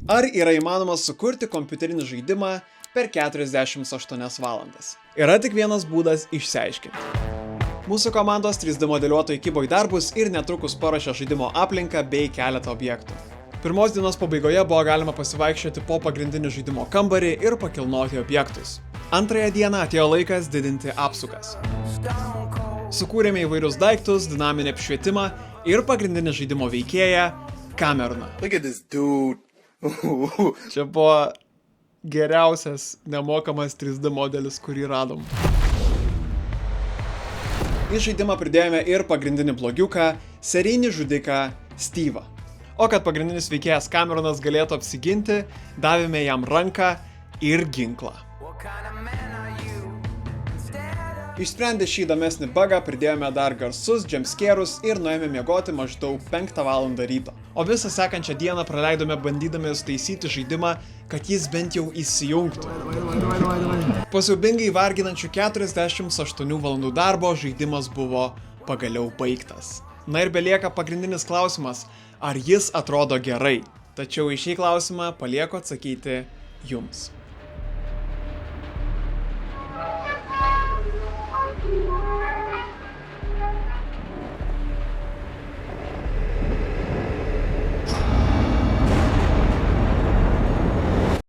Ar yra įmanoma sukurti kompiuterinį žaidimą per 48 valandas? Yra tik vienas būdas išsiaiškinti. Mūsų komandos 3D modeliuotojai kibo į darbus ir netrukus paruošė žaidimo aplinką bei keletą objektų. Pirmos dienos pabaigoje buvo galima pasivaikščioti po pagrindinį žaidimo kambarį ir pakilnoti objektus. Antrąją dieną atėjo laikas didinti apsukas. Sukūrėme įvairius daiktus, dinaminį apšvietimą ir pagrindinį žaidimo veikėją Cameroną. Čia buvo geriausias nemokamas 3D modelis, kurį radom. Į žaidimą pridėjome ir pagrindinį blogiuką, serijinį žudiką Steve'ą. O kad pagrindinis veikėjas Cameronas galėtų apsiginti, davėme jam ranką ir ginklą. Išsprendę šį įdomesnį bugą, pridėjome dar garsus, jumpscare'us ir nuėjome miegoti maždaug 5 val. Ryto. O visą sekančią dieną praleidome bandydami sutaisyti žaidimą, kad jis bent jau įsijungtų. Po siaubingai varginančių 48 valandų darbo žaidimas buvo pagaliau baigtas. Na ir belieka pagrindinis klausimas, ar jis atrodo gerai. Tačiau į šį klausimą palieku atsakyti jums.